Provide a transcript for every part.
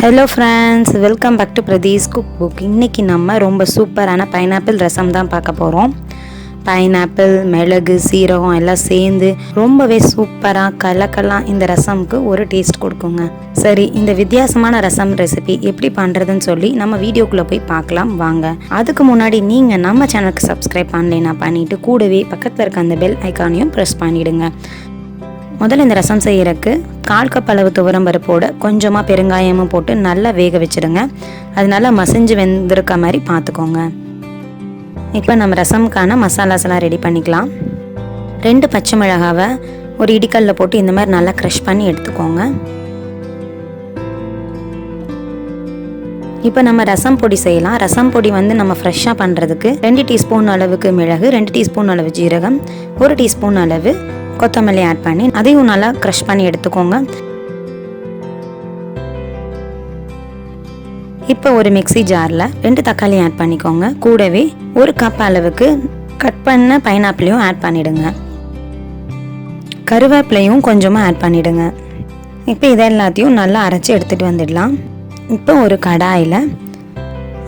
Hello friends, welcome back to Pradee's cookbook. இன்னைக்கு நம்ம ரொம்ப சூப்பரான பைனாப்பிள் ரசம் தான் பார்க்க போறோம். பைனாப்பிள், மிளகு, சீரகம் எல்லாம் சேர்ந்து ரொம்பவே சூப்பரா கலக்கலாம் இந்த ரசம்க்கு ஒரு டேஸ்ட் கொடுக்குங்க. சரி, இந்த வித்தியாசமான ரசம் ரெசிபி எப்படி பண்றதுன்னு சொல்லி நம்ம வீடியோக்குள்ள போய் பார்க்கலாம் வாங்க. அதுக்கு முன்னாடி நீங்க நம்ம சேனலுக்கு சப்ஸ்கிரைப் பண்ணலைனா பண்ணிட்டு கூடவே பக்கத்துல இருக்க அந்த பெல் ஐகானையும் பிரஸ் பண்ணிடுங்க. முதல்ல இந்த ரசம் செய்யறதுக்கு 1/4 கப் அளவு துவரம் பருப்போட கொஞ்சமாக பெருங்காயமும் போட்டு நல்லா வேக வச்சுடுங்க. அது நல்லா மசிஞ்சு வெந்திருக்க மாதிரி பார்த்துக்கோங்க. இப்போ நம்ம ரசம்க்கான மசாலாஸ் எல்லாம் ரெடி பண்ணிக்கலாம். 2 பச்சை மிளகாவை ஒரு இடிக்கல்ல போட்டு இந்த மாதிரி நல்லா க்ரஷ் பண்ணி எடுத்துக்கோங்க. இப்போ நம்ம ரசம் பொடி செய்யலாம். ரசம் பொடி நம்ம ஃப்ரெஷ்ஷாக பண்ணுறதுக்கு 2 டீஸ்பூன் அளவுக்கு மிளகு, 2 டீஸ்பூன் அளவு ஜீரகம், 1 டீஸ்பூன் அளவு கொத்தமல்லி ஆட் பண்ணி அதையும் நல்லா க்ரஷ் பண்ணி எடுத்துக்கோங்க. இப்போ ஒரு மிக்ஸி ஜாரில் 2 தக்காளி ஆட் பண்ணிக்கோங்க. கூடவே 1 கப் அளவுக்கு கட் பண்ண பைனாப்பிளையும் ஆட் பண்ணிடுங்க. கருவேப்பிலையும் கொஞ்சமாக ஆட் பண்ணிடுங்க. இப்போ இதை எல்லாத்தையும் நல்லா அரைச்சி எடுத்துகிட்டு வந்துடலாம். இப்போ ஒரு கடாயில்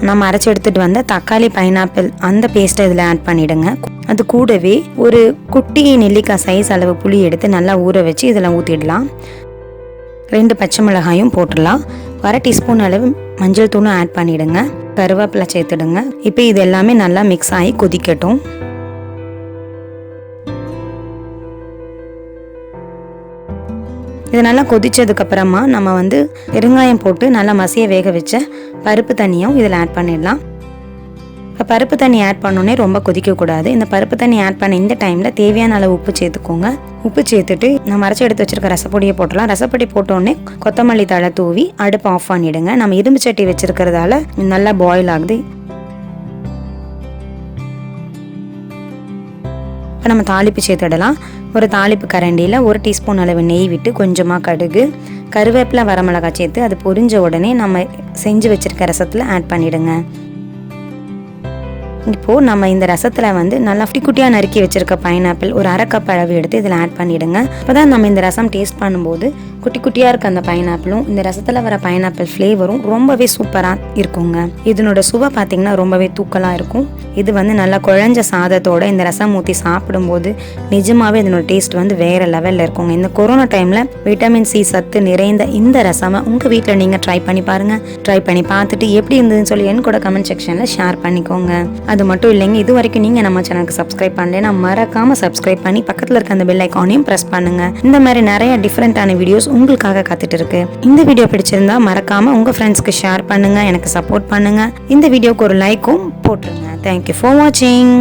நம்ம அரைச்சி எடுத்துகிட்டு வந்த தக்காளி பைனாப்பிள் அந்த பேஸ்ட்டை இதில் ஆட் பண்ணிவிடுங்க. அது கூடவே ஒரு குட்டி நெல்லிக்காய் சைஸ் அளவு புளி எடுத்து நல்லா ஊற வச்சு இதில் ஊற்றிடலாம். 2 பச்சை மிளகாயும் போட்டுடலாம். 1/2 டீஸ்பூன் அளவு மஞ்சள் தூளும் ஆட் பண்ணிவிடுங்க. கருவேப்பிலை சேர்த்துடுங்க. இப்போ இது எல்லாமே நல்லா மிக்ஸ் ஆகி கொதிக்கட்டும். இது நல்லா கொதிச்சதுக்கப்புறமா நம்ம பெருங்காயம் போட்டு நல்லா மசிய வேக வச்ச பருப்பு தண்ணியும் இதில் ஆட் பண்ணிடலாம். இப்போ பருப்பு தண்ணி ஆட் பண்ணோன்னே ரொம்ப கொதிக்கக்கூடாது. இந்த பருப்பு தண்ணி ஆட் பண்ண இந்த டைமில் தேவையான அளவு உப்பு சேர்த்துக்கோங்க. உப்பு சேர்த்துட்டு நம்ம அரைச்சி எடுத்து வச்சுருக்க ரசப்பொடியை போட்டலாம். ரசப்பொடி போட்டோடனே கொத்தமல்லி தழை தூவி அடுப்பு ஆஃப் பண்ணிவிடுங்க. நம்ம இரும்பு சட்டி வச்சுருக்கிறதால நல்லா பாயில் ஆகுது. இப்போ நம்ம தாளிப்பு சேர்த்துடலாம். ஒரு தாளிப்பு கரண்டியில் 1 டீஸ்பூன் அளவு நெய் விட்டு கொஞ்சமாக கடுகு, கருவேப்பிலை, வரமிளகாய் சேர்த்து அது பொரிஞ்ச உடனே நம்ம செஞ்சு வச்சுருக்க ரசத்தில் ஆட் பண்ணிவிடுங்க. இப்போது நம்ம இந்த ரசத்தில் நல்லா குட்டியாக நறுக்கி வச்சுருக்க பைனாப்பிள் ஒரு 1/2 கப் அளவு எடுத்து இதில் ஆட் பண்ணிவிடுங்க. அப்போ தான் நம்ம இந்த ரசம் டேஸ்ட் பண்ணும்போது குட்டி குட்டியாக இருக்க அந்த பைனாப்பிளும் இந்த ரசத்தில் வர பைனாப்பிள் ஃப்ளேவரும் ரொம்பவே சூப்பராக இருக்குங்க. இதனோட சுவை பார்த்திங்கன்னா ரொம்பவே தூக்கலாக இருக்கும். இது நல்லா குழஞ்ச சாதத்தோடு இந்த ரசம் ஊற்றி சாப்பிடும்போது நிஜமாகவே இதனோட டேஸ்ட் வேறு லெவலில் இருக்குங்க. இந்த கொரோனா டைமில் விட்டமின் சி சத்து நிறைந்த இந்த ரசமை உங்கள் வீட்டில் நீங்கள் ட்ரை பண்ணி பாருங்கள். ட்ரை பண்ணி பார்த்துட்டு எப்படி இருந்ததுன்னு சொல்லி என் கூட கமெண்ட் செக்ஷனில் ஷேர் பண்ணிக்கோங்க. அது மட்டும் இல்லைங்க, இது வரைக்கும் நீங்கள் நம்ம சேனலுக்கு சப்ஸ்கிரைப் பண்ணலைன்னா மறக்காமல் சப்ஸ்கிரைப் பண்ணி பக்கத்தில் இருக்க அந்த பெல் ஐக்கானையும் ப்ரெஸ் பண்ணுங்கள். இந்த மாதிரி நிறைய டிஃப்ரெண்ட்டான வீடியோஸ் உங்களுக்காக காத்துட்டு இருக்கு. இந்த வீடியோ பிடிச்சிருந்தா மறக்காமல் உங்கள் ஃப்ரெண்ட்ஸ்க்கு ஷேர் பண்ணுங்கள், எனக்கு சப்போர்ட் பண்ணுங்கள். இந்த வீடியோக்கு ஒரு லைக்கும் போட்டுருங்க. தேங்க்யூ ஃபார் வாட்சிங்.